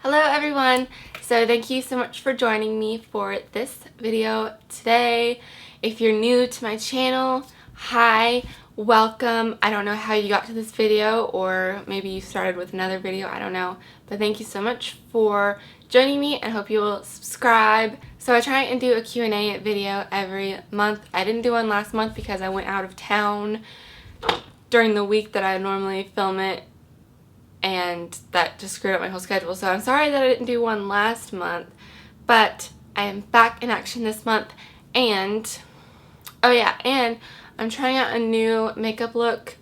Hello everyone! So thank you so much for joining me for this video today. If you're new to my channel, hi, welcome. I don't know how you got to this video, or maybe you started with another video, I don't know. But thank you so much for joining me and hope you will subscribe. So I try and do a Q&A video every month. I didn't do one last month because I went out of town during the week that I normally film it, and that just screwed up my whole schedule. So I'm sorry that I didn't do one last month, but I am back in action this month. And oh yeah, and I'm trying out a new makeup look.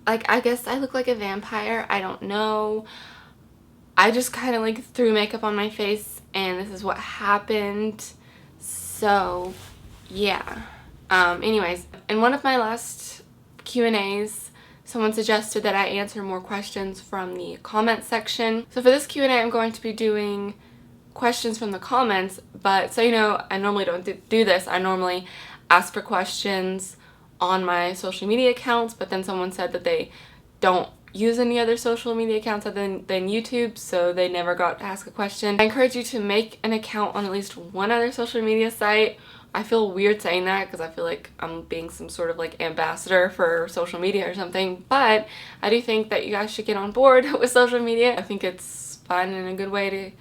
Like, I guess I look like a vampire, I don't know. I just kind of like threw makeup on my face and this is what happened. So yeah, anyways, in one of my last Q&As, someone suggested that I answer more questions from the comment section. So for this Q&A, I'm going to be doing questions from the comments, but so you know, I normally don't do this. I normally ask for questions on my social media accounts, but then someone said that they don't use any other social media accounts other than YouTube, so they never got to ask a question. I encourage you to make an account on at least one other social media site. I feel weird saying that because I feel like I'm being some sort of like ambassador for social media or something, but I do think that you guys should get on board with social media. I think it's fun and a good way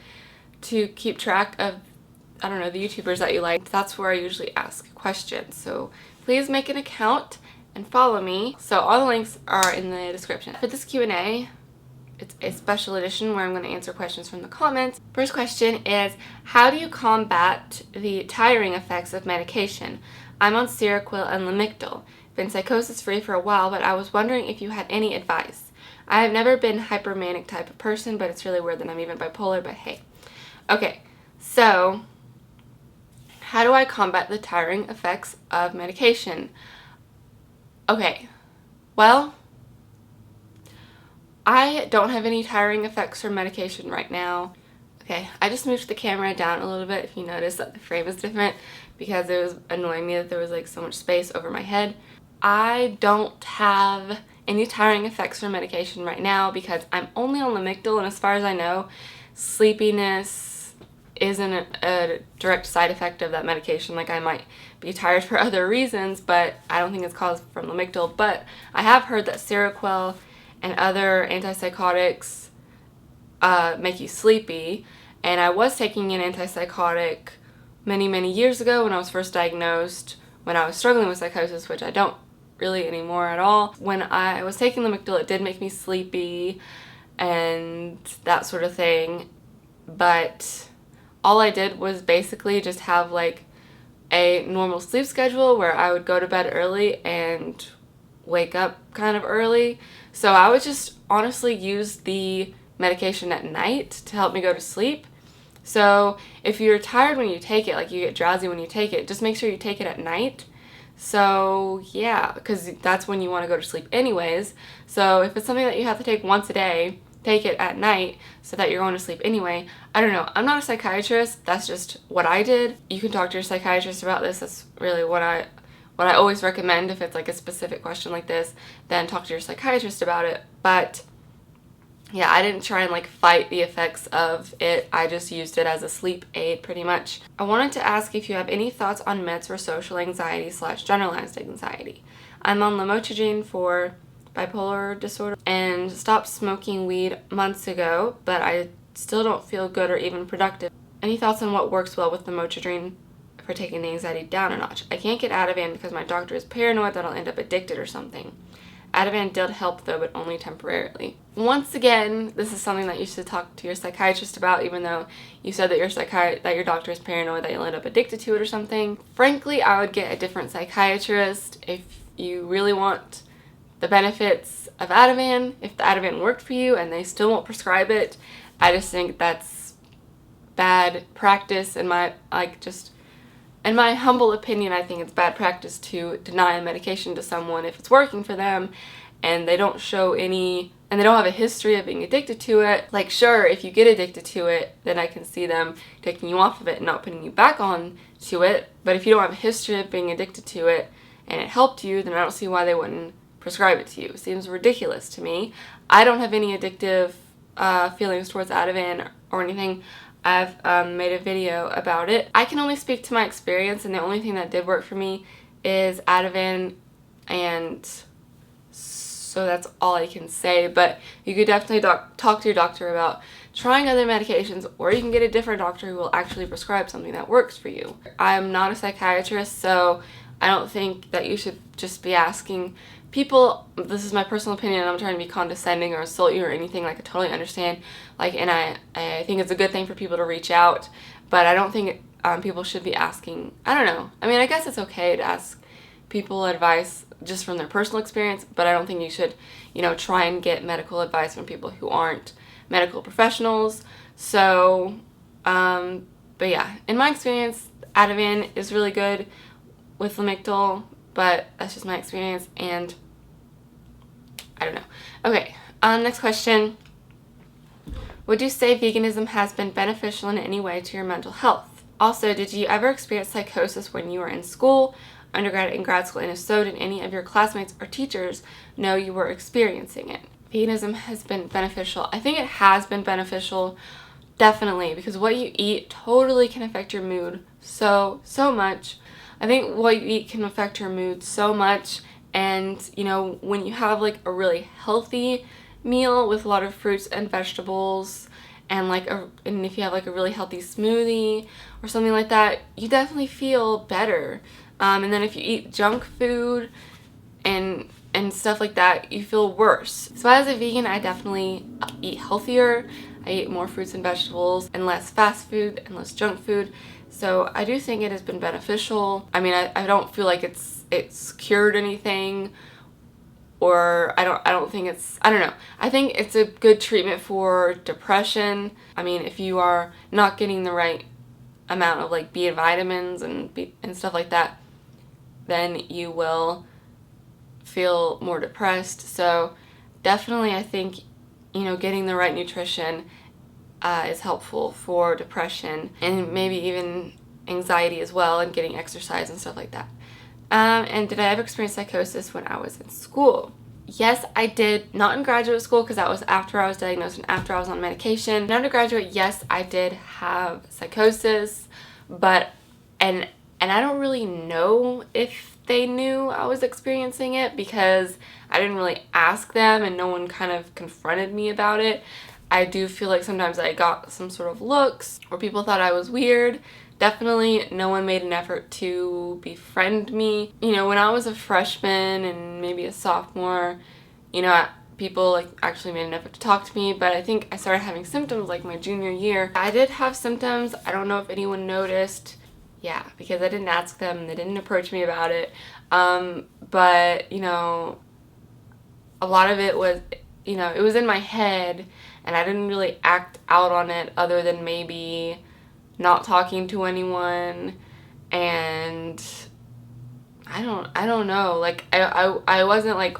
to keep track of, I don't know, the YouTubers that you like. That's where I usually ask questions, so please make an account and follow me. So all the links are in the description. For this Q&A, it's a special edition where I'm going to answer questions from the comments. First question is, how do you combat the tiring effects of medication? I'm on Seroquel and Lamictal. Been psychosis free for a while, but I was wondering if you had any advice. I have never been hypermanic type of person, but it's really weird that I'm even bipolar, but hey. Okay, so how do I combat the tiring effects of medication? Okay, well, I don't have any tiring effects from medication right now. Okay, I just moved the camera down a little bit if you notice that the frame is different because it was annoying me that there was like so much space over my head. I don't have any tiring effects from medication right now because I'm only on Lamictal, and as far as I know, sleepiness isn't a direct side effect of that medication. Like, I might be tired for other reasons, but I don't think it's caused from Lamictal. But I have heard that Seroquel and other antipsychotics make you sleepy, and I was taking an antipsychotic many years ago when I was first diagnosed, when I was struggling with psychosis, which I don't really anymore at all. When I was taking Lamictal, it did make me sleepy and that sort of thing, but all I did was basically just have like a normal sleep schedule where I would go to bed early and wake up kind of early. So I would just honestly use the medication at night to help me go to sleep. So if you're tired when you take it, like you get drowsy when you take it, just make sure you take it at night. So yeah, because that's when you want to go to sleep anyways. So if it's something that you have to take once a day, take it at night so that you're going to sleep anyway. I don't know. I'm not a psychiatrist. That's just what I did. You can talk to your psychiatrist about this. That's really what I always recommend. If it's like a specific question like this, then talk to your psychiatrist about it. But yeah, I didn't try and like fight the effects of it. I just used it as a sleep aid pretty much. I wanted to ask if you have any thoughts on meds for social anxiety / generalized anxiety. I'm on lamotrigine for bipolar disorder and stopped smoking weed months ago, but I still don't feel good or even productive. Any thoughts on what works well with lamotrigine for taking the anxiety down a notch? I can't get Ativan because my doctor is paranoid that I'll end up addicted or something. Ativan did help though, but only temporarily. Once again, this is something that you should talk to your psychiatrist about, even though you said that your doctor is paranoid that you'll end up addicted to it or something. Frankly, I would get a different psychiatrist if you really want the benefits of Ativan. If the Ativan worked for you and they still won't prescribe it, I just think that's bad practice. In my humble opinion, I think it's bad practice to deny a medication to someone if it's working for them and they don't show any, and they don't have a history of being addicted to it. Like, sure, if you get addicted to it, then I can see them taking you off of it and not putting you back on to it. But if you don't have a history of being addicted to it and it helped you, then I don't see why they wouldn't prescribe it to you. It seems ridiculous to me. I don't have any addictive feelings towards Ativan or anything. I've made a video about it. I can only speak to my experience, and the only thing that did work for me is Ativan, and so that's all I can say. But you could definitely talk to your doctor about trying other medications, or you can get a different doctor who will actually prescribe something that works for you. I'm not a psychiatrist, so I don't think that you should just be asking people. This is my personal opinion. I'm not trying to be condescending or insult you or anything. Like, I totally understand. Like, and I think it's a good thing for people to reach out, but I don't think people should be asking. I don't know. I mean, I guess it's okay to ask people advice just from their personal experience, but I don't think you should, try and get medical advice from people who aren't medical professionals. So, but yeah, in my experience, Ativan is really good with Lamictal, but that's just my experience, and I don't know. Okay, next question. Would you say veganism has been beneficial in any way to your mental health? Also, did you ever experience psychosis when you were in school, undergrad and grad school, and if so, did any of your classmates or teachers know you were experiencing it? Veganism has been beneficial. I think it has been beneficial, definitely, because what you eat totally can affect your mood so much. I think what you eat can affect your mood so much, and when you have like a really healthy meal with a lot of fruits and vegetables, and and if you have like a really healthy smoothie or something like that, you definitely feel better. And then if you eat junk food and stuff like that, you feel worse. So as a vegan, I definitely eat healthier. I eat more fruits and vegetables and less fast food and less junk food. So I do think it has been beneficial. I mean, I don't feel like it's cured anything, or I don't think it's, I don't know. I think it's a good treatment for depression. I mean, if you are not getting the right amount of like B vitamins and stuff like that, then you will feel more depressed. So definitely I think, getting the right nutrition is helpful for depression and maybe even anxiety as well, and getting exercise and stuff like that. And did I ever experience psychosis when I was in school? Yes, I did. Not in graduate school, because that was after I was diagnosed and after I was on medication. In undergraduate, yes, I did have psychosis, but and I don't really know if they knew I was experiencing it, because I didn't really ask them and no one kind of confronted me about it. I do feel like sometimes I got some sort of looks, or people thought I was weird. Definitely no one made an effort to befriend me. When I was a freshman and maybe a sophomore, people like actually made an effort to talk to me, but I think I started having symptoms like my junior year. I did have symptoms. I don't know if anyone noticed. Yeah, because I didn't ask them and they didn't approach me about it. But, a lot of it was, it was in my head, and I didn't really act out on it other than maybe not talking to anyone, and I don't know, like I wasn't like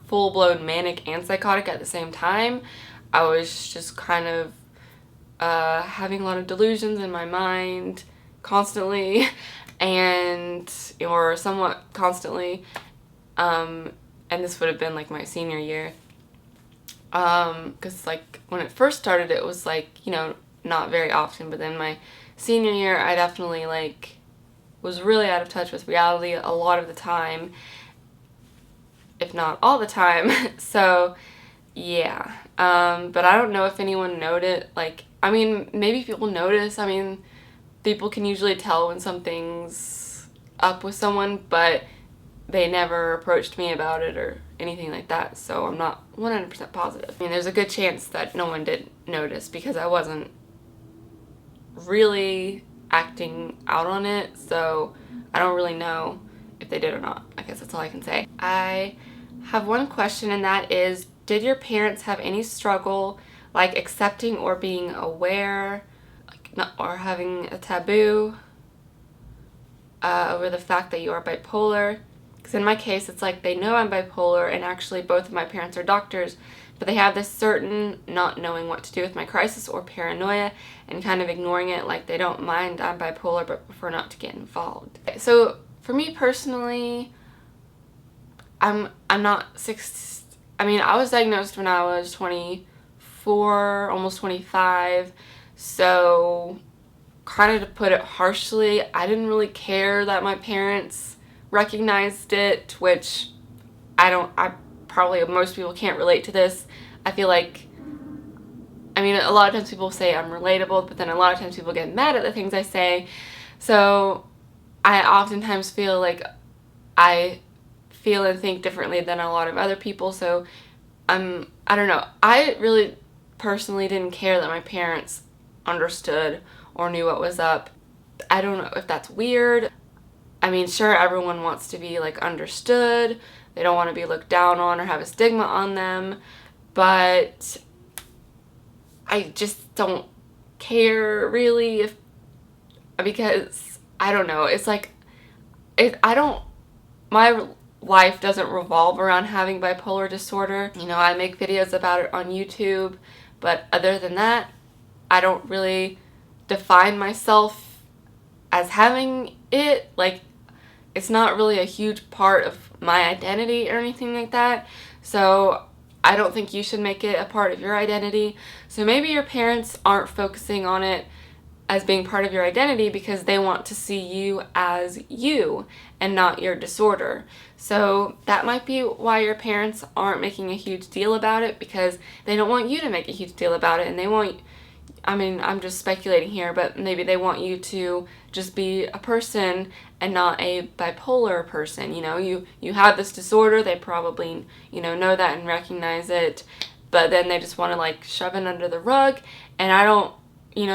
full-blown manic and psychotic at the same time. I was just kind of having a lot of delusions in my mind constantly, or somewhat constantly, and this would have been like my senior year, because like when it first started it was like, not very often, but then my senior year I definitely like was really out of touch with reality a lot of the time, if not all the time. So yeah, but I don't know if anyone noticed. Like, I mean, maybe people notice. I mean, people can usually tell when something's up with someone, but they never approached me about it or anything like that, so I'm not 100% positive. I mean, there's a good chance that no one did notice, because I wasn't really acting out on it, so I don't really know if they did or not. I guess that's all I can say. I have one question, and that is, did your parents have any struggle like accepting or being aware, or having a taboo over the fact that you are bipolar? Because in my case, it's like they know I'm bipolar, and actually both of my parents are doctors, but they have this certain not knowing what to do with my crisis or paranoia and kind of ignoring it, like they don't mind I'm bipolar but prefer not to get involved. So for me personally, I'm not I mean, I was diagnosed when I was 24, 24, almost 25. So kind of to put it harshly, I didn't really care that my parents recognized it, which I probably, most people can't relate to this. I feel like, I mean, a lot of times people say I'm relatable, but then a lot of times people get mad at the things I say. So I oftentimes feel like I feel and think differently than a lot of other people. So I don't know. I really personally didn't care that my parents understood or knew what was up. I don't know if that's weird. I mean, sure, everyone wants to be like understood. They don't want to be looked down on or have a stigma on them. But I just don't care really because I don't know. It's like my life doesn't revolve around having bipolar disorder. You know, I make videos about it on YouTube, but other than that, I don't really define myself as having it. Like, it's not really a huge part of my identity or anything like that. So I don't think you should make it a part of your identity. So maybe your parents aren't focusing on it as being part of your identity because they want to see you as you and not your disorder. So that might be why your parents aren't making a huge deal about it, because they don't want you to make a huge deal about it, and they want, I mean, I'm just speculating here, but maybe they want you to just be a person and not a bipolar person. You know, you have this disorder, they probably, know that and recognize it, but then they just want to like shove it under the rug, and I don't,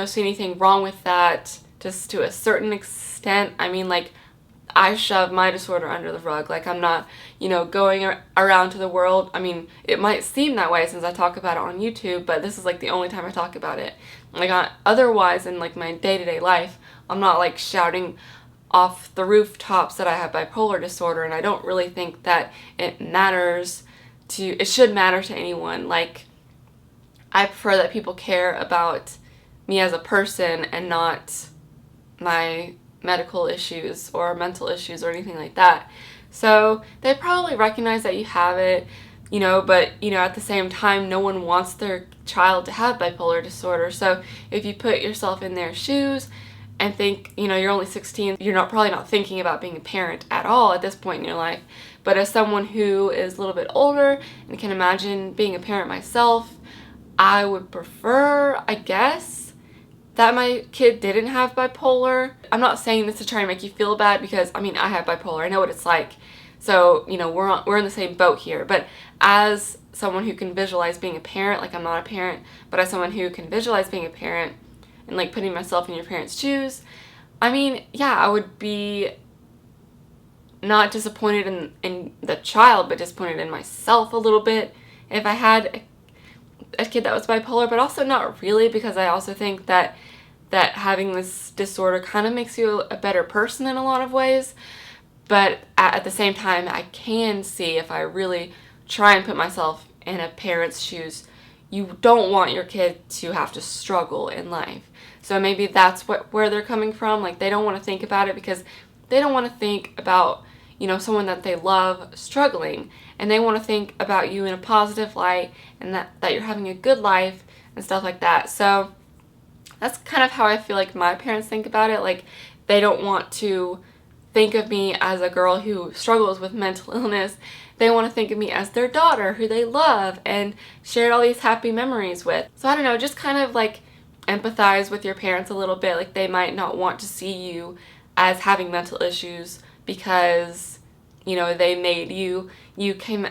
see anything wrong with that, just to a certain extent. I mean, like, I shove my disorder under the rug. Like, I'm not, going around to the world. I mean, it might seem that way since I talk about it on YouTube, but this is like the only time I talk about it. Like, otherwise in like my day-to-day life, I'm not like shouting off the rooftops that I have bipolar disorder, and I don't really think that it should matter to anyone. Like, I prefer that people care about me as a person and not my medical issues or mental issues or anything like that. So they probably recognize that you have it, but at the same time, no one wants their child to have bipolar disorder. So if you put yourself in their shoes and think, you're only 16, you're probably not thinking about being a parent at all at this point in your life. But as someone who is a little bit older and can imagine being a parent myself, I would prefer, I guess, that my kid didn't have bipolar. I'm not saying this to try and make you feel bad, because I have bipolar. I know what it's like. So, we're in the same boat here. But as someone who can visualize being a parent, like, I'm not a parent, but as someone who can visualize being a parent and like putting myself in your parents' shoes, I would be not disappointed in the child, but disappointed in myself a little bit if I had a kid that was bipolar, but also not really, because I also think that having this disorder kind of makes you a better person in a lot of ways. But at the same time, I can see, if I really try and put myself in a parent's shoes, you don't want your kid to have to struggle in life. So maybe that's where they're coming from. Like, they don't want to think about it because they don't want to think about, someone that they love struggling, and they want to think about you in a positive light and that you're having a good life and stuff like that. So that's kind of how I feel like my parents think about it. Like, they don't want to think of me as a girl who struggles with mental illness. They want to think of me as their daughter who they love and shared all these happy memories with. So I don't know, just kind of like empathize with your parents a little bit. Like, they might not want to see you as having mental issues because, they made you came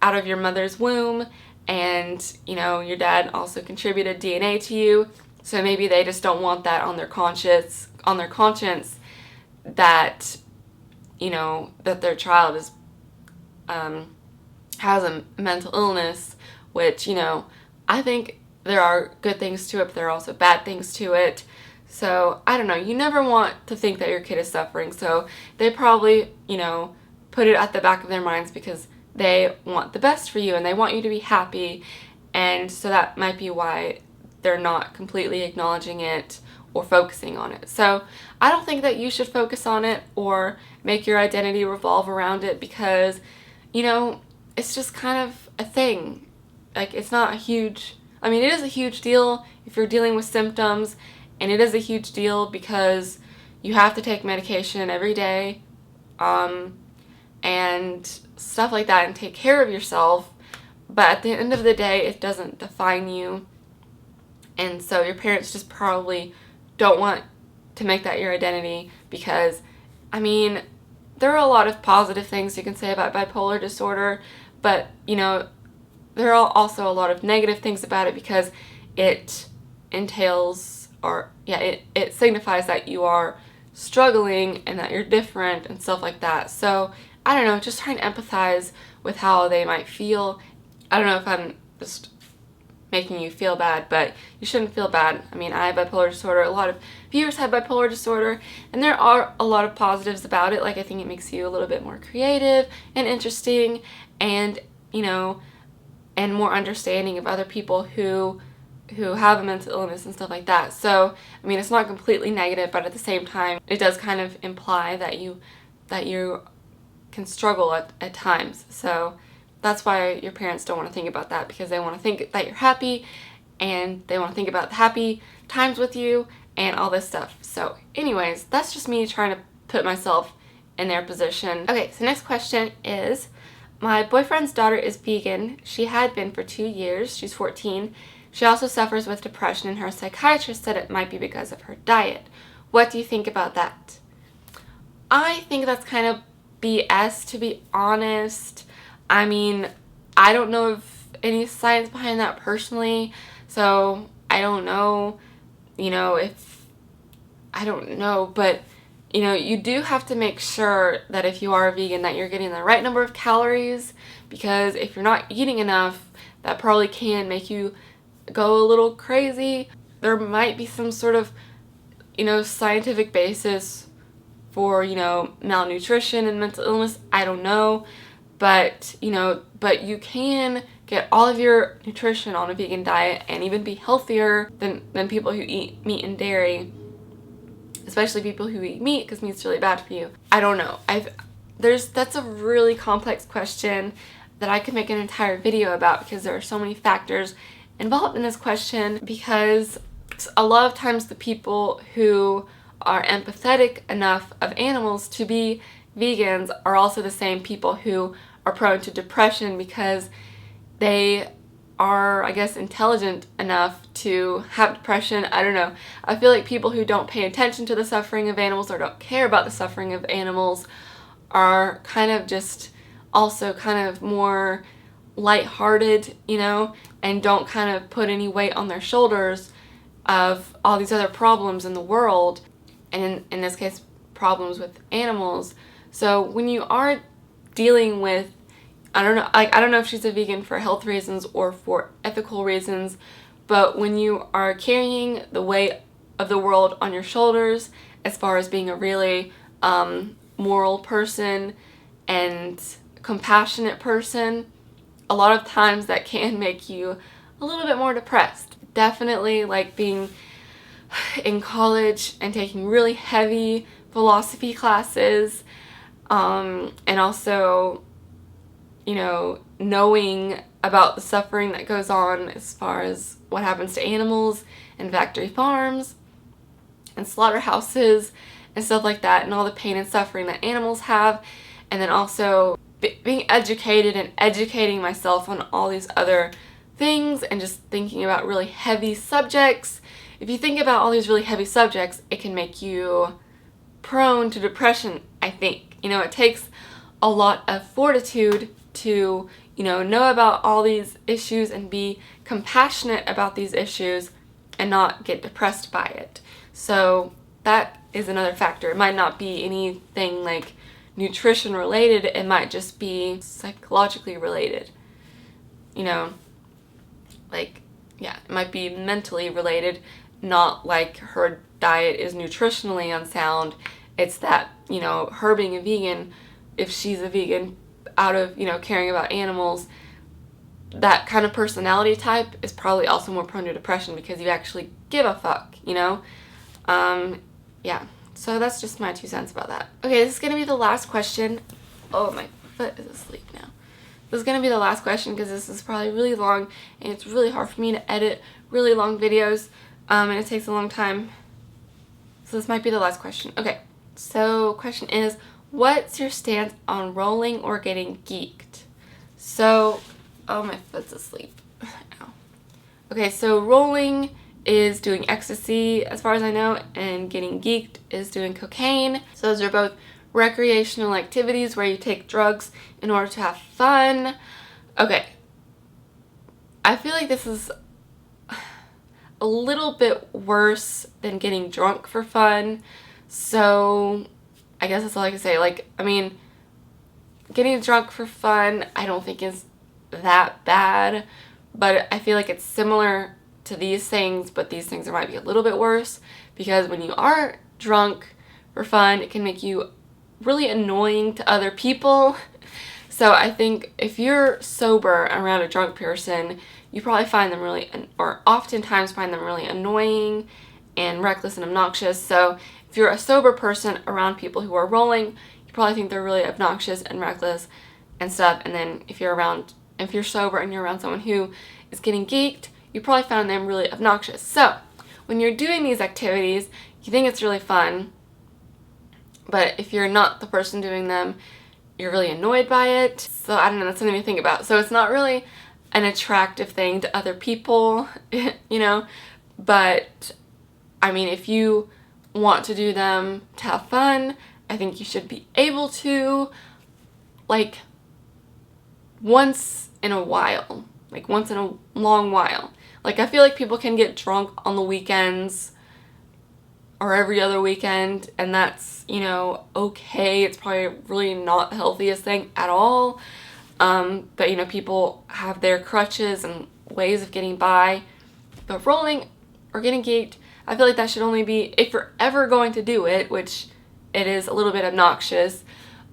out of your mother's womb, and, your dad also contributed DNA to you. So maybe they just don't want that on their conscience, that, that their child is, has a mental illness, which, I think there are good things to it, but there are also bad things to it. So, I don't know, you never want to think that your kid is suffering, so they probably, put it at the back of their minds because they want the best for you and they want you to be happy, and so that might be why they're not completely acknowledging it or focusing on it. So, I don't think that you should focus on it or make your identity revolve around it, because, it's just kind of a thing. Like, it's not a huge I mean, it is a huge deal if you're dealing with symptoms, and it is a huge deal because you have to take medication every day, and stuff like that, and take care of yourself. But at the end of the day, it doesn't define you. And so your parents just probably don't want to make that your identity because, I mean, there are a lot of positive things you can say about bipolar disorder, but, you know, there are also a lot of negative things about it because it entails, or, yeah, it signifies that you are struggling and that you're different and stuff like that. So, I don't know, just trying to empathize with how they might feel. I don't know if I'm just making you feel bad, but you shouldn't feel bad. I mean, I have bipolar disorder. A lot of viewers have bipolar disorder, and there are a lot of positives about it. Like, I think it makes you a little bit more creative and interesting, and, you know, and more understanding of other people who have a mental illness and stuff like that. So, I mean, it's not completely negative, but at the same time, it does kind of imply that you can struggle at times. So that's why your parents don't want to think about that, because they want to think that you're happy, and they want to think about the happy times with you and all this stuff. So anyways, that's just me trying to put myself in their position. Okay, so next question is, my boyfriend's daughter is vegan. She had been for 2 years. She's 14. She also suffers with depression, and her psychiatrist said it might be because of her diet. What do you think about that? I think that's kind of BS, to be honest. I mean, I don't know of any science behind that personally, so I don't know, but, you do have to make sure that if you are a vegan that you're getting the right number of calories, because if you're not eating enough, that probably can make you go a little crazy. There might be some sort of, scientific basis for, malnutrition and mental illness. I don't know. But you can get all of your nutrition on a vegan diet and even be healthier than people who eat meat and dairy, especially people who eat meat, because meat's really bad for you. I don't know. That's a really complex question that I could make an entire video about, because there are so many factors involved in this question, because a lot of times the people who are empathetic enough of animals to be vegans are also the same people who are prone to depression, because they are, I guess, intelligent enough to have depression. I don't know. I feel like people who don't pay attention to the suffering of animals or don't care about the suffering of animals are kind of just also kind of more lighthearted, and don't kind of put any weight on their shoulders of all these other problems in the world, and in this case, problems with animals. So when you are dealing with, I don't know if she's a vegan for health reasons or for ethical reasons, but when you are carrying the weight of the world on your shoulders, as far as being a really moral person and compassionate person, a lot of times that can make you a little bit more depressed. Definitely, like being in college and taking really heavy philosophy classes, and also, knowing about the suffering that goes on as far as what happens to animals in factory farms and slaughterhouses and stuff like that, and all the pain and suffering that animals have, and then also being educated and educating myself on all these other things, and just thinking about really heavy subjects. If you think about all these really heavy subjects, it can make you prone to depression, I think. It takes a lot of fortitude to, know about all these issues and be compassionate about these issues and not get depressed by it. So that is another factor. It might not be anything like nutrition related, it might just be psychologically related. It might be mentally related, not like her diet is nutritionally unsound. It's that, her being a vegan, if she's a vegan out of, caring about animals, that kind of personality type is probably also more prone to depression, because you actually give a fuck, Yeah, so that's just my 2 cents about that. Okay, this is going to be the last question. Oh, my foot is asleep now. this is going to be the last question because this is probably really long and it's really hard for me to edit really long videos, and it takes a long time. So this might be the last question. Okay, so question is, what's your stance on rolling or getting geeked? So, oh, my foot's asleep. Ow. Okay, so rolling is doing ecstasy as far as I know, and getting geeked is doing cocaine. So those are both recreational activities where you take drugs in order to have fun. Okay, I feel like this is a little bit worse than getting drunk for fun. So I guess that's all I can say. Like, I mean, getting drunk for fun I don't think is that bad, but I feel like it's similar to these things, but these things might be a little bit worse, because when you are drunk for fun, it can make you really annoying to other people. So I think if you're sober around a drunk person, you probably find them really, or oftentimes find them really annoying and reckless and obnoxious. So if you're a sober person around people who are rolling, you probably think they're really obnoxious and reckless and stuff. And then if you're sober and you're around someone who is getting geeked, you probably found them really obnoxious. So when you're doing these activities, you think it's really fun, but if you're not the person doing them, you're really annoyed by it. So I don't know, that's something to think about. So it's not really an attractive thing to other people, you know, but I mean, if you want to do them to have fun, I think you should be able to, like, once in a while, like once in a long while. Like, I feel like people can get drunk on the weekends or every other weekend, and that's, you know, okay. It's probably really not the healthiest thing at all. But, you know, people have their crutches and ways of getting by. But rolling or getting geeked, I feel like that should only be if you're ever going to do it, which it is a little bit obnoxious.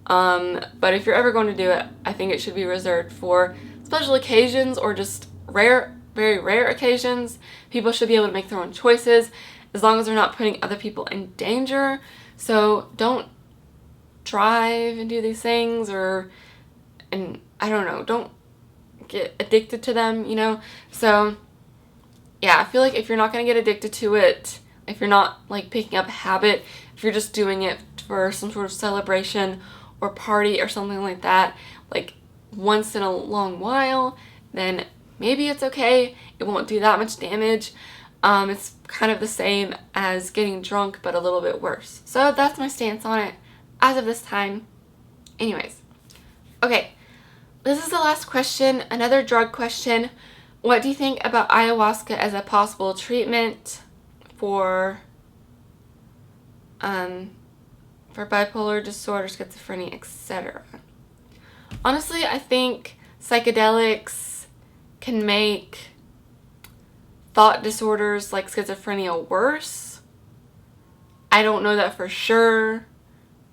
But if you're ever going to do it, I think it should be reserved for special occasions or just very rare occasions. People should be able to make their own choices as long as they're not putting other people in danger. So don't drive and do these things, and I don't know, don't get addicted to them, you know? So yeah, I feel like if you're not going to get addicted to it, if you're not like picking up a habit, if you're just doing it for some sort of celebration or party or something like that, like once in a long while, then maybe it's okay. It won't do that much damage. It's kind of the same as getting drunk, but a little bit worse. So that's my stance on it as of this time. Anyways, okay, this is the last question, another drug question. What do you think about ayahuasca as a possible treatment for bipolar disorder, schizophrenia, etc.? Honestly, I think psychedelics can make thought disorders like schizophrenia worse. I don't know that for sure,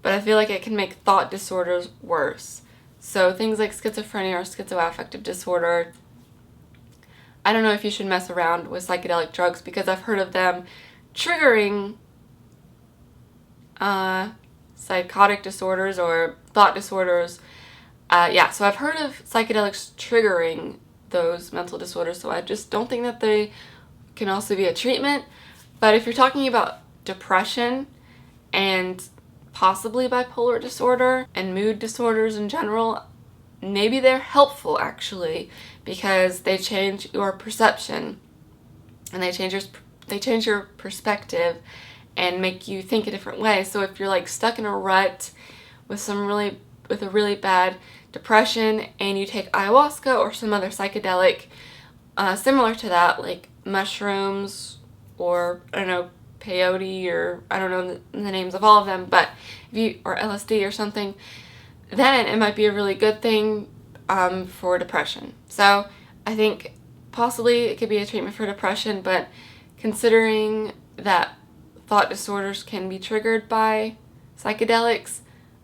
but I feel like it can make thought disorders worse. So things like schizophrenia or schizoaffective disorder, I don't know if you should mess around with psychedelic drugs, because I've heard of them triggering psychotic disorders or thought disorders. Yeah, so I've heard of psychedelics triggering those mental disorders, so I just don't think that they can also be a treatment. But if you're talking about depression and possibly bipolar disorder and mood disorders in general, maybe they're helpful actually, because they change your perception and they change your perspective and make you think a different way. So if you're like stuck in a rut with a really bad depression and you take ayahuasca or some other psychedelic similar to that, like mushrooms or I don't know, peyote, or I don't know the names of all of them, but or LSD or something, then it might be a really good thing for depression. So I think possibly it could be a treatment for depression, but considering that thought disorders can be triggered by psychedelics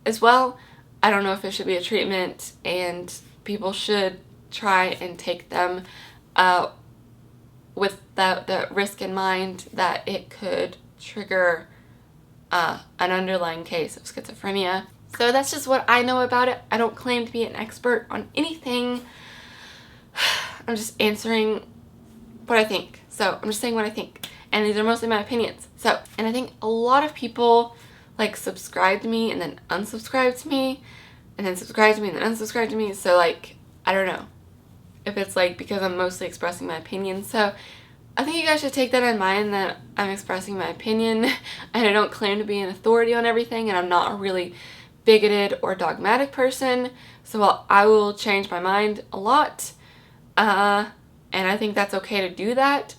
as well, I don't know if it should be a treatment, and people should try and take them with the risk in mind that it could trigger an underlying case of schizophrenia. So that's just what I know about it. I don't claim to be an expert on anything. I'm just answering what I think. So I'm just saying what I think. And these are mostly my opinions. So, and I think a lot of people like subscribe to me and then unsubscribe to me and then subscribe to me and then unsubscribe to me. So like, I don't know if it's like because I'm mostly expressing my opinion. So I think you guys should take that in mind, that I'm expressing my opinion and I don't claim to be an authority on everything, and I'm not a really bigoted or dogmatic person. So while I will change my mind a lot, and I think that's okay to do that,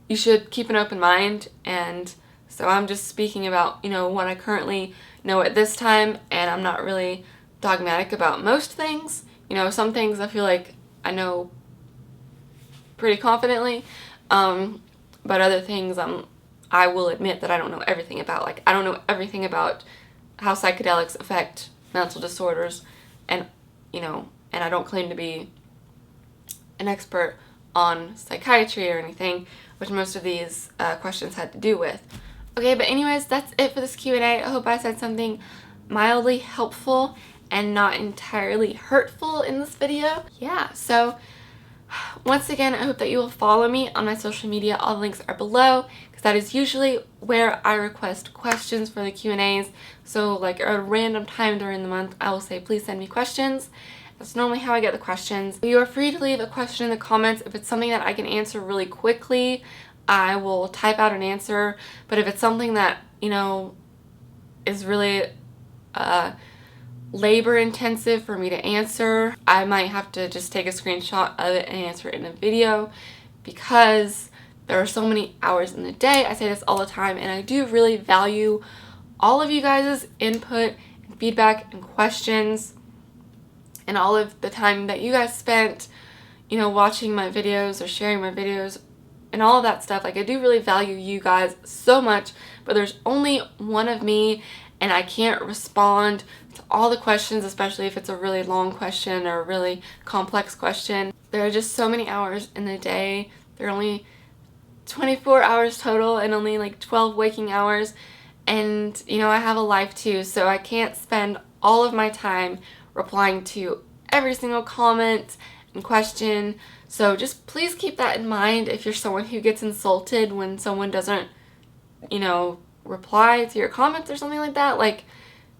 you should keep an open mind. And so I'm just speaking about, you know, what I currently know at this time, and I'm not really dogmatic about most things. You know, some things I feel like I know pretty confidently, but other things I will admit that I don't know everything about. Like, I don't know everything about how psychedelics affect mental disorders, and, you know, and I don't claim to be an expert on psychiatry or anything, which most of these questions had to do with. Okay, but anyways, that's it for this Q&A. I hope I said something mildly helpful and not entirely hurtful in this video. Yeah, so once again, I hope that you will follow me on my social media. All the links are below, because that is usually where I request questions for the Q&As. So like at a random time during the month, I will say, please send me questions. That's normally how I get the questions. You are free to leave a question in the comments. If it's something that I can answer really quickly, I will type out an answer. But if it's something that, you know, is really labor intensive for me to answer, I might have to just take a screenshot of it and answer it in a video, because there are so many hours in the day. I say this all the time, and I do really value all of you guys' input and feedback and questions and all of the time that you guys spent, you know, watching my videos or sharing my videos and all of that stuff. Like, I do really value you guys so much, but there's only one of me, and I can't respond to all the questions, especially if it's a really long question or a really complex question. There are just so many hours in the day. There are only 24 hours total and only like 12 waking hours. And, you know, I have a life too, so I can't spend all of my time replying to every single comment and question. So just please keep that in mind if you're someone who gets insulted when someone doesn't, you know, reply to your comments or something like that. Like,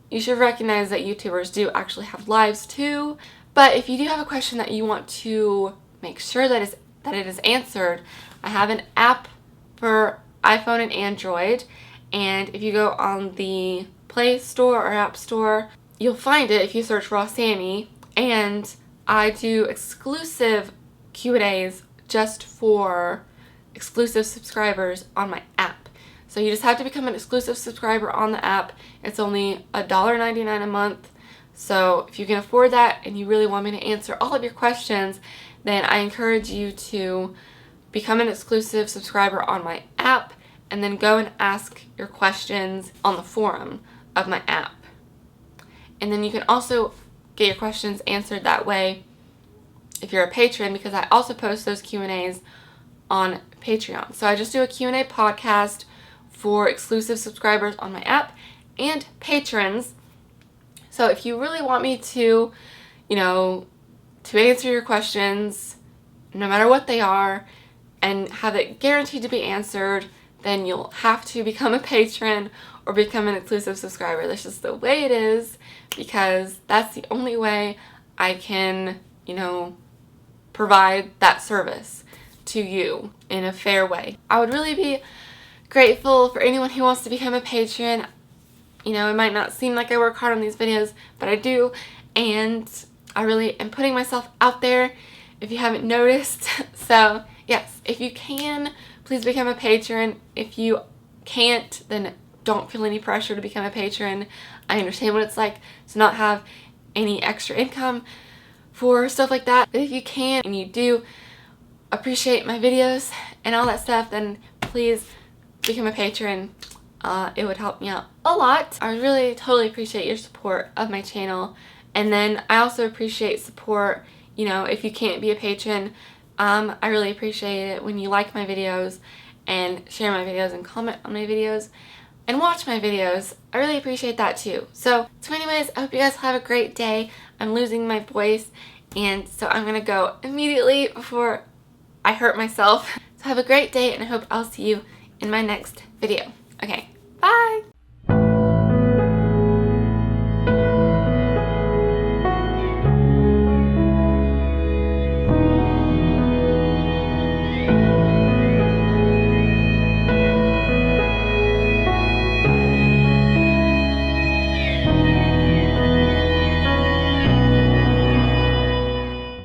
you should recognize that YouTubers do actually have lives too. But if you do have a question that you want to make sure that it is answered, I have an app for iPhone and Android, and if you go on the Play Store or App Store, you'll find it if you search Raw Sammy, and I do exclusive Q&As just for exclusive subscribers on my app. So you just have to become an exclusive subscriber on the app. It's only $1.99 a month. So if you can afford that and you really want me to answer all of your questions, then I encourage you to become an exclusive subscriber on my app and then go and ask your questions on the forum of my app. And then you can also get your questions answered that way if you're a patron, because I also post those Q&As on Patreon. So I just do a Q&A podcast for exclusive subscribers on my app and patrons. So if you really want me to, you know, to answer your questions, no matter what they are, and have it guaranteed to be answered, then you'll have to become a patron or become an exclusive subscriber. That's just the way it is, because that's the only way I can, you know, provide that service to you in a fair way. I would really be grateful for anyone who wants to become a patron. You know, it might not seem like I work hard on these videos, but I do, and I really am putting myself out there, if you haven't noticed. So yes, if you can, please become a patron. If you can't, then don't feel any pressure to become a patron. I understand what it's like to not have any extra income for stuff like that. But if you can and you do appreciate my videos and all that stuff, then please become a patron. It would help me out a lot. I really totally appreciate your support of my channel. And then I also appreciate support, you know, if you can't be a patron. I really appreciate it when you like my videos and share my videos and comment on my videos. and watch my videos. I really appreciate that too. So anyways, I hope you guys have a great day. I'm losing my voice, and so I'm gonna go immediately before I hurt myself. So have a great day, and I hope I'll see you in my next video. Okay, bye!